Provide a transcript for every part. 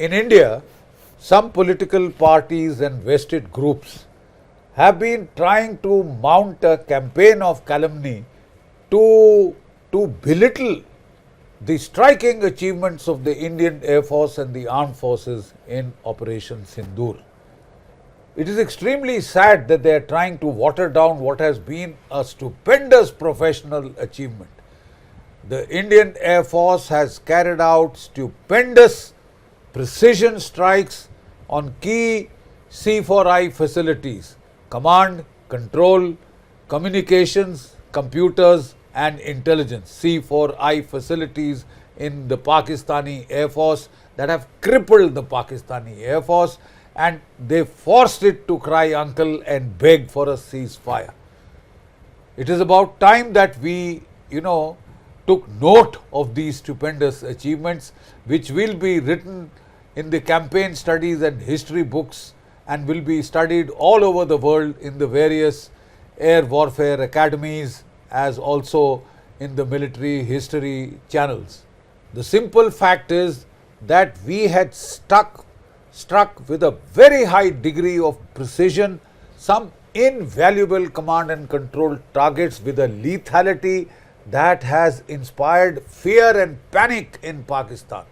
In India, some political parties and vested groups have been trying to mount a campaign of calumny to belittle the striking achievements of the Indian Air Force and the armed forces in Operation Sindoor. It is extremely sad that they are trying to water down what has been a stupendous professional achievement. The Indian Air Force has carried out stupendous precision strikes on key C4I facilities, command, control, communications, computers and intelligence, C4I facilities in the Pakistani Air Force that have crippled the Pakistani Air Force, and they forced it to cry uncle and beg for a ceasefire. It is about time that we, took note of these stupendous achievements, which will be written in the campaign studies and history books and will be studied all over the world in the various air warfare academies as also in the military history channels. The simple fact is that we had struck with a very high degree of precision some invaluable command and control targets with a lethality that has inspired fear and panic in Pakistan,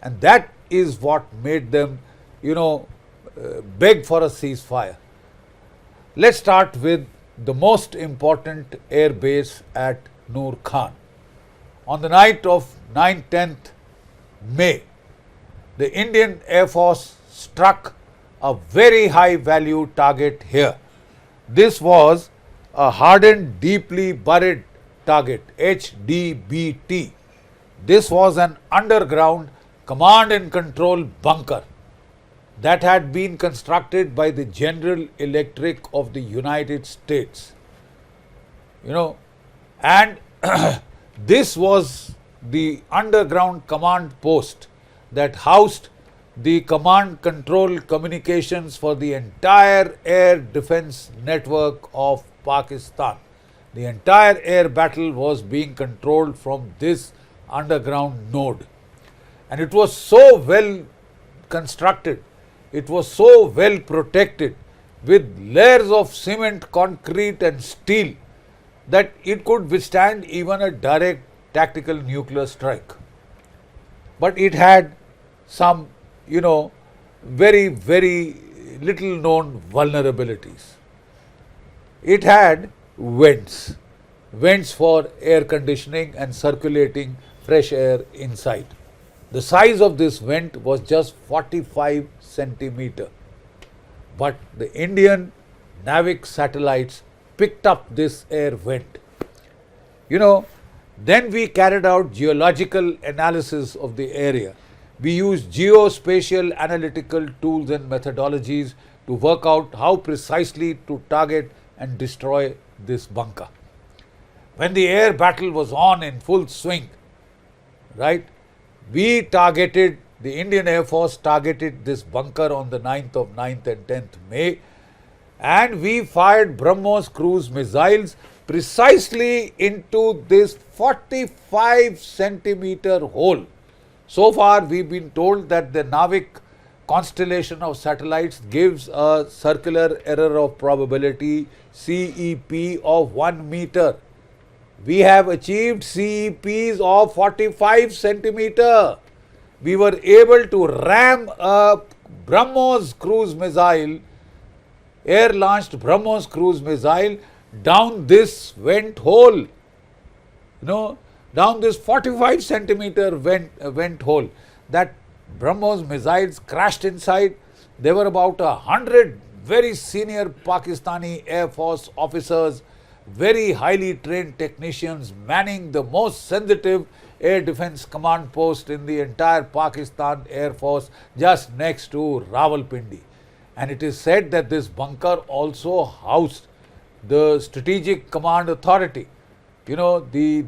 and that is what made them beg for a ceasefire. Let's start with the most important air base at Nur Khan. On the night of 9-10th May, the Indian Air Force struck a very high value target here. This was a hardened, deeply buried target, HDBT. This was an underground command and control bunker that had been constructed by the General Electric of the United States. And this was the underground command post that housed the command control communications for the entire air defense network of Pakistan. The entire air battle was being controlled from this underground node. And it was so well constructed, it was so well protected with layers of cement, concrete and steel that it could withstand even a direct tactical nuclear strike. But it had some, very, very little known vulnerabilities. It had vents for air conditioning and circulating fresh air inside. The size of this vent was just 45 centimeter. But the Indian NAVIC satellites picked up this air vent. Then we carried out geological analysis of the area. We used geospatial analytical tools and methodologies to work out how precisely to target and destroy this bunker. When the air battle was on in full swing, the Indian Air Force targeted this bunker on the 9th and 10th May, and we fired BrahMos cruise missiles precisely into this 45 centimeter hole. So far, we've been told that the NAVIC constellation of satellites gives a circular error of probability CEP of 1 meter. We have achieved CEPs of 45 centimeter. We were able to ram a BrahMos cruise missile, air-launched BrahMos cruise missile down this vent hole, down this 45 centimeter vent hole. That BrahMos missiles crashed inside. There were about 100 very senior Pakistani Air Force officers, very highly trained technicians manning the most sensitive air defense command post in the entire Pakistan Air Force just next to Rawalpindi. And it is said that this bunker also housed the Strategic Command Authority, of the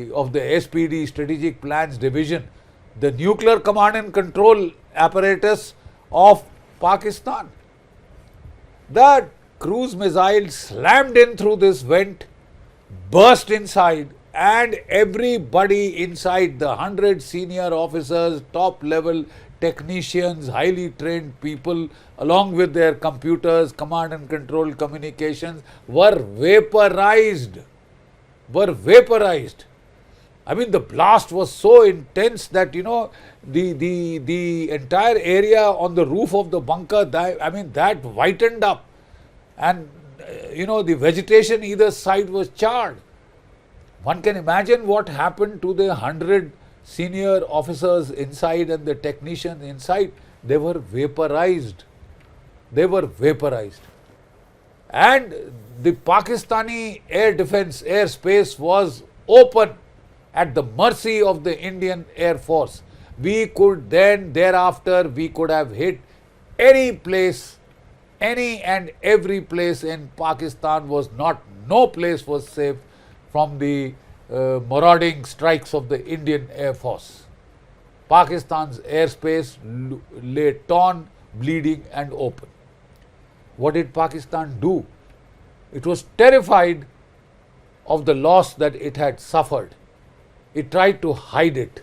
SPD, Strategic Plans Division, the nuclear command and control apparatus of Pakistan. The cruise missile slammed in through this vent, burst inside and everybody inside, the 100 senior officers, top level technicians, highly trained people, along with their computers, command and control communications, were vaporized. I mean, the blast was so intense that, the entire area on the roof of the bunker, that whitened up, and the vegetation either side was charred. One can imagine what happened to the 100 senior officers inside and the technicians inside. They were vaporized. And the Pakistani air defense airspace was open at the mercy of the Indian Air Force. We could thereafter have hit any place, any and every place in Pakistan. No place was safe from the marauding strikes of the Indian Air Force. Pakistan's airspace lay torn, bleeding and open. What did Pakistan do? It was terrified of the loss that it had suffered. It tried to hide it.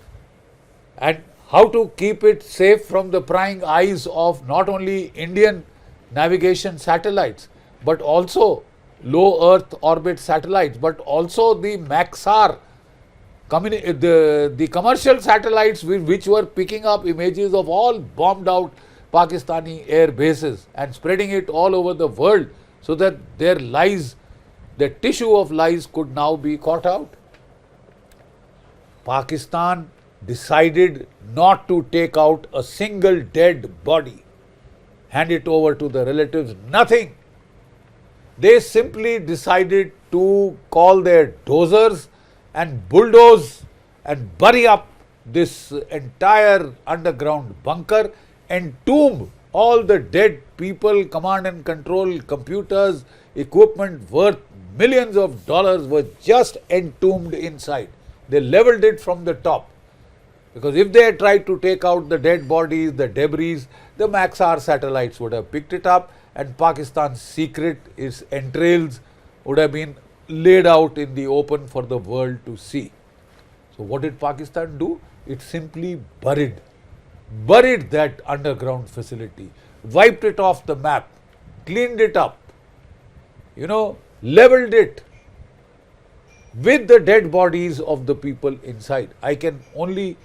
And how to keep it safe from the prying eyes of not only Indian navigation satellites, but also low Earth orbit satellites, but also the Maxar, the commercial satellites which were picking up images of all bombed out Pakistani air bases and spreading it all over the world, so that their lies, the tissue of lies, could now be caught out. Pakistan decided not to take out a single dead body, hand it over to the relatives, nothing. They simply decided to call their dozers and bulldoze and bury up this entire underground bunker, entomb all the dead people, command and control computers, equipment worth millions of dollars were just entombed inside. They leveled it from the top. Because if they had tried to take out the dead bodies, the debris, the Maxar satellites would have picked it up, and Pakistan's secret, its entrails, would have been laid out in the open for the world to see. So what did Pakistan do? It simply buried that underground facility, wiped it off the map, cleaned it up, leveled it with the dead bodies of the people inside. I can only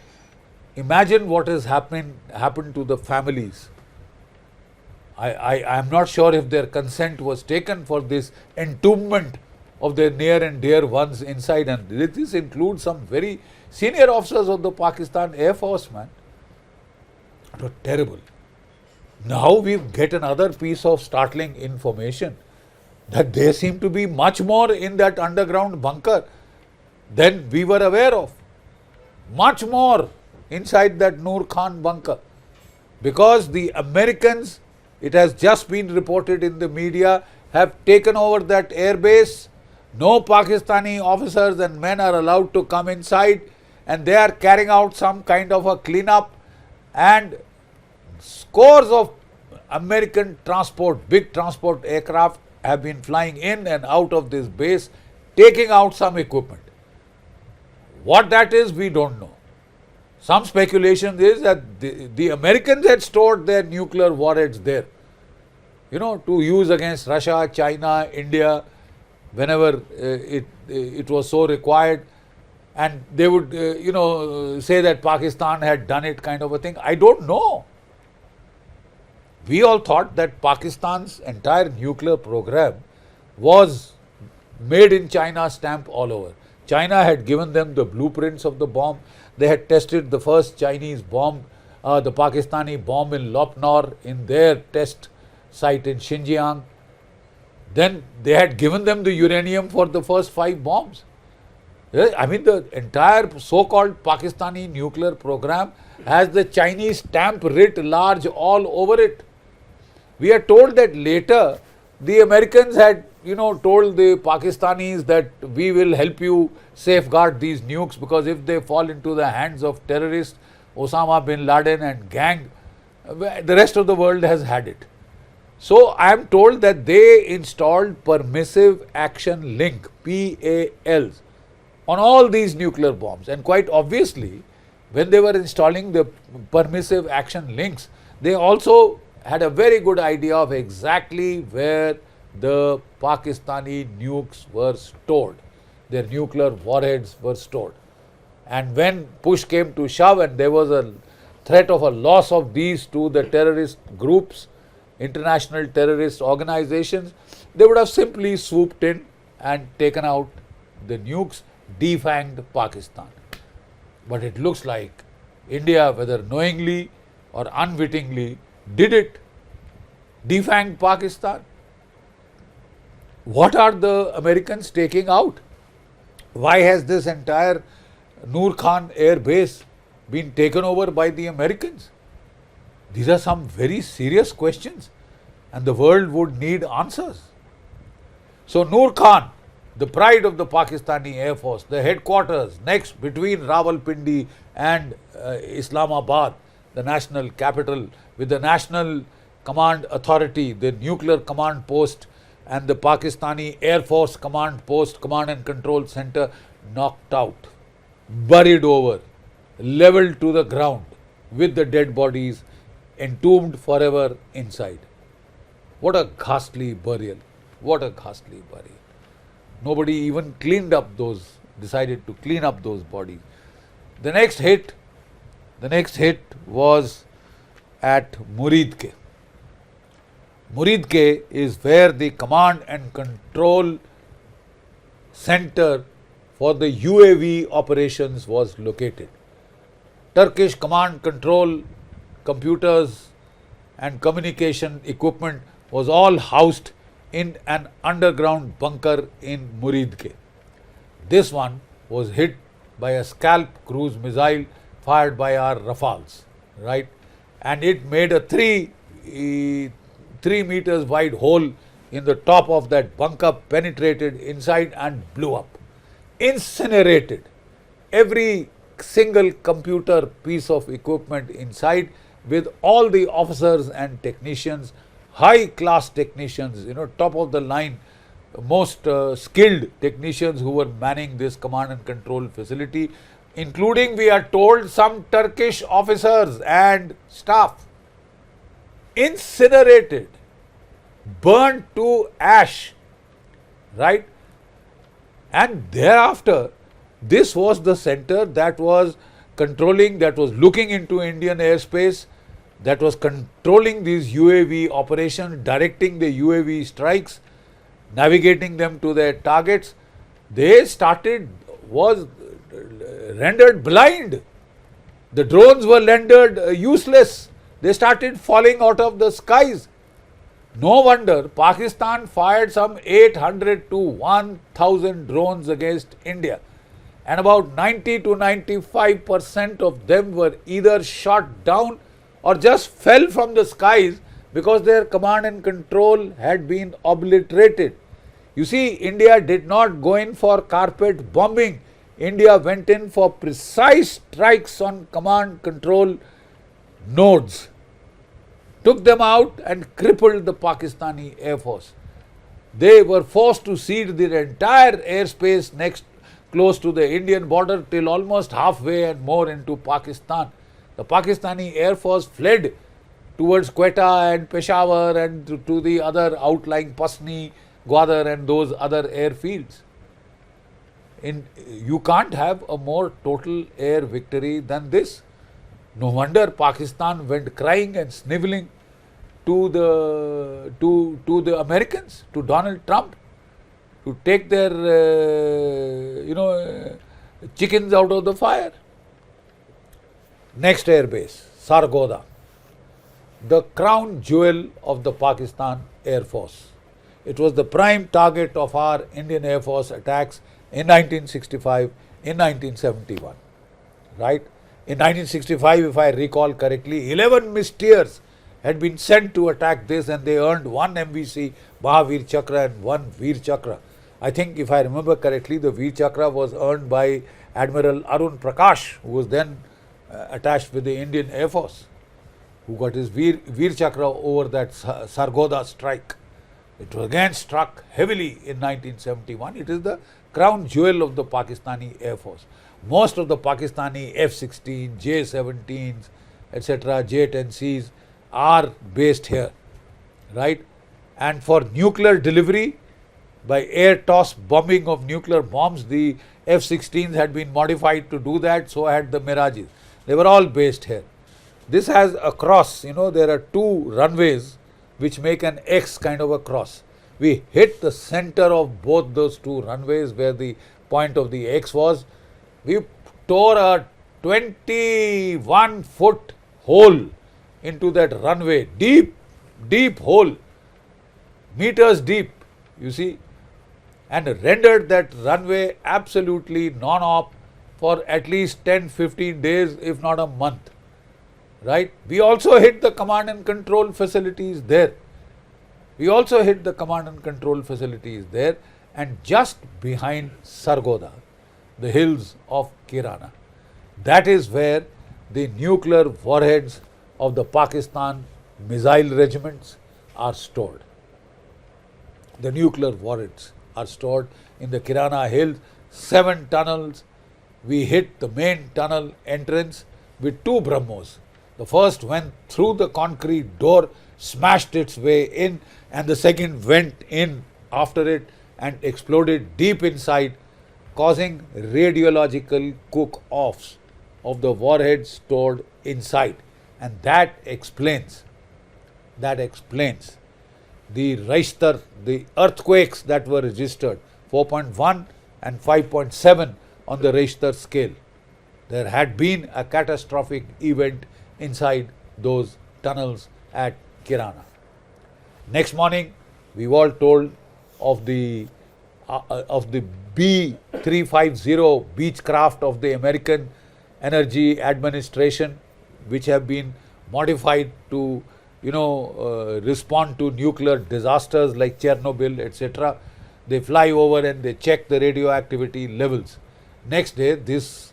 imagine what has happened to the families. I am not sure if their consent was taken for this entombment of their near and dear ones inside, and this includes some very senior officers of the Pakistan Air Force, man. It was terrible. Now we get another piece of startling information that there seem to be much more in that underground bunker than we were aware of. Much more inside that Nur Khan bunker. Because the Americans, it has just been reported in the media, have taken over that airbase. No Pakistani officers and men are allowed to come inside, and they are carrying out some kind of a cleanup, and scores of American big transport aircraft have been flying in and out of this base, taking out some equipment. What that is, we don't know. Some speculation is that the Americans had stored their nuclear warheads there, to use against Russia, China, India, whenever it was so required. And they would, say that Pakistan had done it, kind of a thing. I don't know. We all thought that Pakistan's entire nuclear program was made in China stamp all over. China had given them the blueprints of the bomb. They had tested the first Chinese bomb, the Pakistani bomb in Lopnor, in their test site in Xinjiang. Then they had given them the uranium for the first 5 bombs. I mean, the entire so-called Pakistani nuclear program has the Chinese stamp writ large all over it. We are told that later the Americans had, told the Pakistanis that we will help you safeguard these nukes, because if they fall into the hands of terrorists, Osama bin Laden and gang, the rest of the world has had it. So I am told that they installed permissive action link, PALs, on all these nuclear bombs. And quite obviously, when they were installing the permissive action links, they also had a very good idea of exactly where the Pakistani nukes were stored. Their nuclear warheads were stored. And when push came to shove and there was a threat of a loss of these to the terrorist groups, international terrorist organizations, they would have simply swooped in and taken out the nukes, defanged Pakistan. But it looks like India, whether knowingly or unwittingly, did it, defanged Pakistan. What are the Americans taking out? Why has this entire Nur Khan air base been taken over by the Americans? These are some very serious questions and the world would need answers. So Nur Khan, the pride of the Pakistani Air Force, the headquarters next between Rawalpindi and Islamabad, the national capital, with the National Command Authority, the nuclear command post and the Pakistani Air Force command post, command and control center knocked out, buried over, leveled to the ground with the dead bodies entombed forever inside. What a ghastly burial. What a ghastly burial. Nobody even cleaned up those, decided to clean up those bodies. The next hit was at Muridke. Muridke is where the command and control center for the UAV operations was located. Turkish command control computers and communication equipment was all housed in an underground bunker in Muridke. This one was hit by a Scalp cruise missile fired by our Rafales, right? And it made a 3 meters wide hole in the top of that bunker, penetrated inside and blew up. Incinerated every single computer piece of equipment inside, with all the officers and technicians, high class technicians, top of the line, most skilled technicians who were manning this command and control facility, including, we are told, some Turkish officers and staff. Incinerated, burnt to ash, right? And thereafter, this was the center that was controlling, that was looking into Indian airspace, that was controlling these UAV operations, directing the UAV strikes, navigating them to their targets. They was rendered blind. The drones were rendered useless. They started falling out of the skies. No wonder Pakistan fired some 800 to 1000 drones against India. And about 90 to 95% of them were either shot down or just fell from the skies because their command and control had been obliterated. You see, India did not go in for carpet bombing. India went in for precise strikes on command control nodes, took them out and crippled the Pakistani Air Force. They were forced to cede their entire airspace close to the Indian border till almost halfway and more into Pakistan. The Pakistani Air Force fled towards Quetta and Peshawar and to the other outlying Pasni, Gwadar and those other airfields. You can't have a more total air victory than this. No wonder Pakistan went crying and sniveling to the Americans, to Donald Trump, to take their chickens out of the fire. Next air base, Sargodha, the crown jewel of the Pakistan Air Force. It was the prime target of our Indian Air Force attacks in 1965, in 1971, right? In 1965, if I recall correctly, 11 Mysteers had been sent to attack this and they earned 1 MVC Mahavir Chakra and 1 Veer Chakra. I think, if I remember correctly, the Veer Chakra was earned by Admiral Arun Prakash, who was then attached with the Indian Air Force, who got his Veer Chakra over that Sargodha strike. It was again struck heavily in 1971. It is the crown jewel of the Pakistani Air Force. Most of the Pakistani F-16, J-17s, etc., J-10Cs are based here, right? And for nuclear delivery, by air toss bombing of nuclear bombs, the F-16s had been modified to do that, so had the Mirages. They were all based here. This has a cross, there are two runways which make an X kind of a cross. We hit the center of both those two runways where the point of the X was. We tore a 21-foot hole into that runway, deep hole, meters deep, you see, and rendered that runway absolutely non-op for at least 10-15 days, if not a month, right? We also hit the command and control facilities there. And just behind Sargodha, the hills of Kirana, that is where the nuclear warheads of the Pakistan missile regiments are stored. The nuclear warheads are stored in the Kirana Hills, 7 tunnels. We hit the main tunnel entrance with 2 BrahMos. The first went through the concrete door, smashed its way in, and the second went in after it and exploded deep inside, causing radiological cook-offs of the warheads stored inside. And that explains the Richter, the earthquakes that were registered, 4.1 and 5.7 on the Richter scale. There had been a catastrophic event inside those tunnels at Kirana. Next morning, we were all told of the B-350 Beechcraft of the American Energy Administration, which have been modified to respond to nuclear disasters like Chernobyl, etc. They fly over and they check the radioactivity levels. Next day, this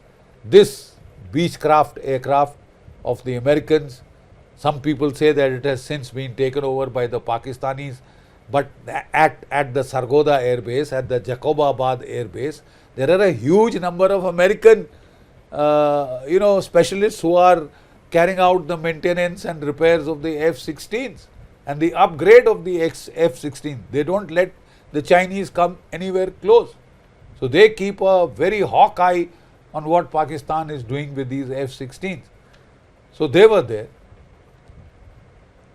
Beechcraft aircraft of the Americans, some people say that it has since been taken over by the Pakistanis, but at the Sargodha Air Base, at the Jacobabad Air Base, there are a huge number of American specialists who are carrying out the maintenance and repairs of the F-16s and the upgrade of the F-16. They don't let the Chinese come anywhere close. So they keep a very hawk eye on what Pakistan is doing with these F-16s. So they were there.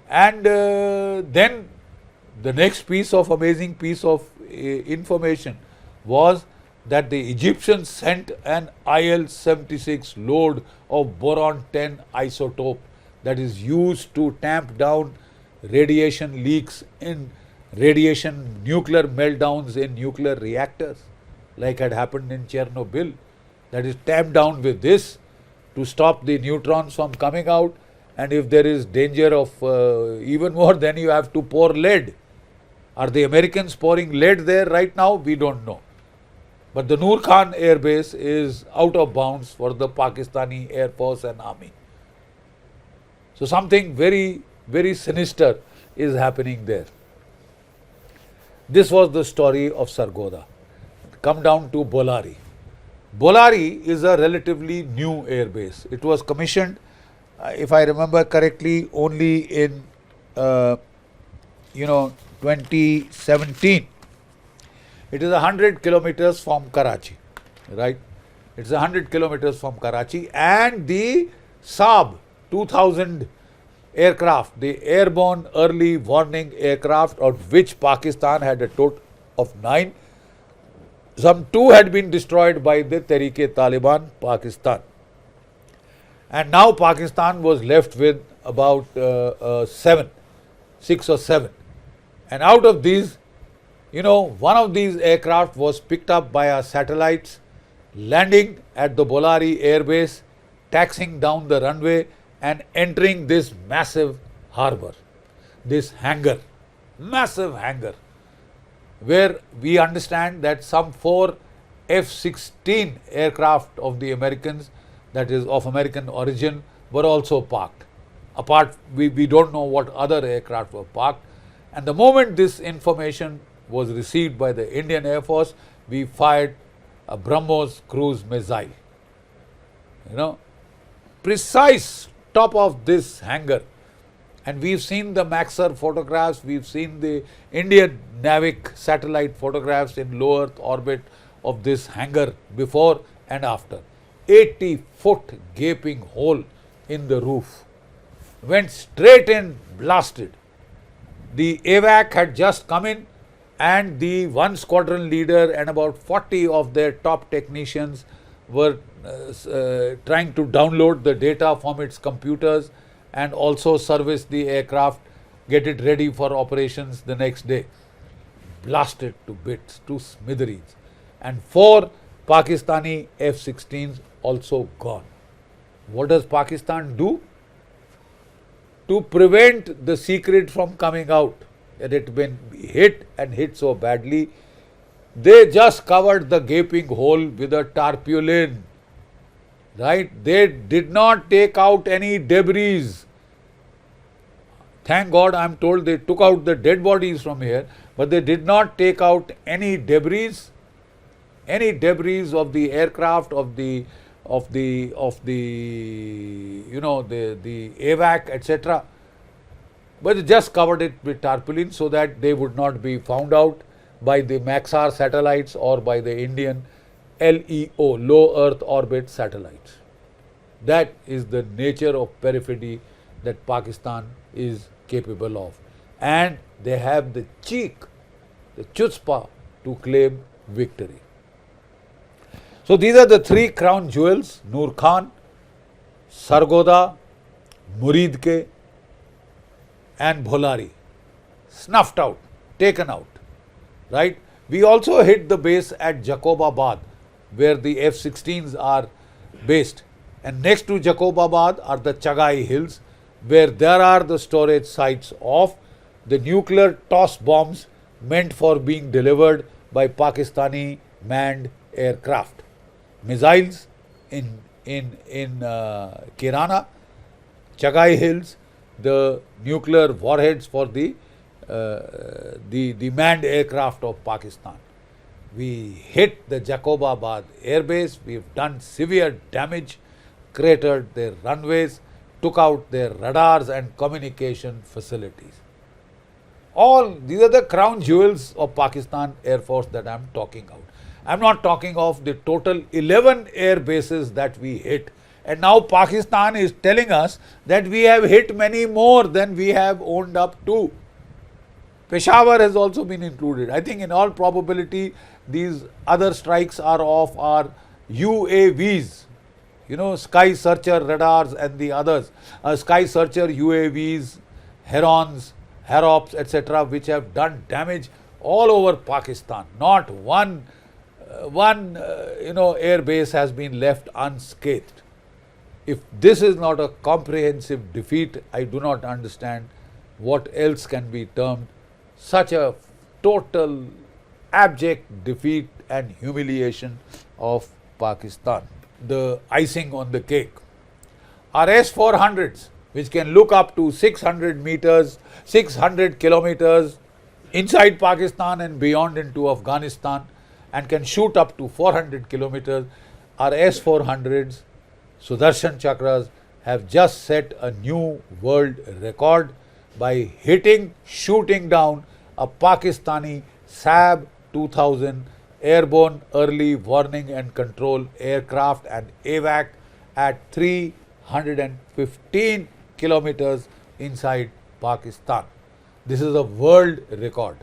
And then the next amazing piece of information was that the Egyptians sent an IL-76 load of boron-10 isotope that is used to tamp down radiation leaks in nuclear meltdowns in nuclear reactors, like had happened in Chernobyl. That is tamped down with this to stop the neutrons from coming out, and if there is danger of even more, then you have to pour lead. Are the Americans pouring lead there right now? We don't know. But the Nur Khan Air Base is out of bounds for the Pakistani Air Force and Army. So something very, very sinister is happening there. This was the story of Sargodha. Come down to Bolari. Bolari is a relatively new air base. It was commissioned, if I remember correctly, only in 2017. It is 100 kilometers from Karachi, right? It's 100 kilometers from Karachi, and the Saab 2000 aircraft, the airborne early warning aircraft, of which Pakistan had a total of 9. Some 2 had been destroyed by the Tehreek-e-Taliban Pakistan. And now Pakistan was left with about 6 or 7. And out of these, one of these aircraft was picked up by our satellites, landing at the Bolari Air Base, taxiing down the runway and entering this massive harbour, this hangar, massive hangar, where we understand that some 4 F-16 aircraft of the Americans, that is of American origin, were also parked. We don't know what other aircraft were parked. And the moment this information was received by the Indian Air Force, we fired a BrahMos cruise missile. Precise top of this hangar. And we've seen the Maxar photographs, we've seen the Indian NAVIC satellite photographs in low Earth orbit of this hangar before and after. 80-foot gaping hole in the roof. Went straight in, blasted. The AVAC had just come in, and the one squadron leader and about 40 of their top technicians were trying to download the data from its computers and also service the aircraft, get it ready for operations the next day. Blasted to bits, to smithereens. And 4 Pakistani F-16s also gone. What does Pakistan do? To prevent the secret from coming out, it had been hit and hit so badly, they just covered the gaping hole with a tarpaulin. Right? They did not take out any debris. Thank God, I am told they took out the dead bodies from here, but they did not take out any debris of the aircraft, of the AVAC, etc. But they just covered it with tarpaulin so that they would not be found out by the Maxar satellites or by the Indian LEO, low Earth orbit satellites. That is the nature of perfidy that Pakistan is capable of. And they have the cheek, the chutzpah to claim victory. So these are the 3 crown jewels: Nur Khan, Sargodha, Muridke and Bolari. Snuffed out, taken out. Right? We also hit the base at Jacobabad, where the F-16s are based. And next to Jacobabad are the Chagai Hills, where there are the storage sites of the nuclear toss bombs meant for being delivered by Pakistani manned aircraft. Missiles in Kirana, Chagai Hills, the nuclear warheads for the manned aircraft of Pakistan. We hit the Jacobabad airbase, we've done severe damage, cratered their runways, took out their radars and communication facilities. All these are the crown jewels of Pakistan Air Force that I am talking about. I am not talking of the total 11 air bases that we hit. And now Pakistan is telling us that we have hit many more than we have owned up to. Peshawar has also been included. I think in all probability these other strikes are of our UAVs, Sky Searcher radars and the others, Sky Searcher UAVs, Herons, Harops, etc., which have done damage all over Pakistan. Not one air base has been left unscathed. If this is not a comprehensive defeat, I do not understand what else can be termed such a total abject defeat and humiliation of Pakistan. The icing on the cake are S-400s, which can look up to 600 meters, 600 kilometers inside Pakistan and beyond into Afghanistan, and can shoot up to 400 kilometers. Our S-400s, Sudarshan Chakras, have just set a new world record by shooting down a Pakistani SAB 2000 airborne early warning and control aircraft and AVAC at 315 kilometers inside Pakistan. This is a world record.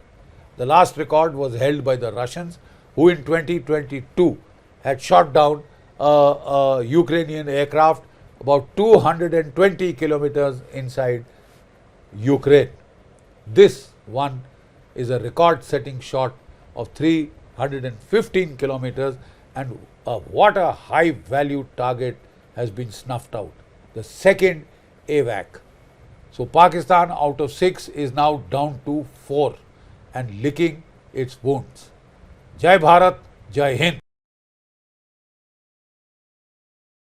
The last record was held by the Russians, who in 2022 had shot down a Ukrainian aircraft about 220 kilometers inside Ukraine. This one is a record-setting shot of 315 kilometers, and what a high-value target has been snuffed out. The second AVAC. So Pakistan out of 6 is now down to 4 and licking its wounds. Jai Bharat, Jai Hind.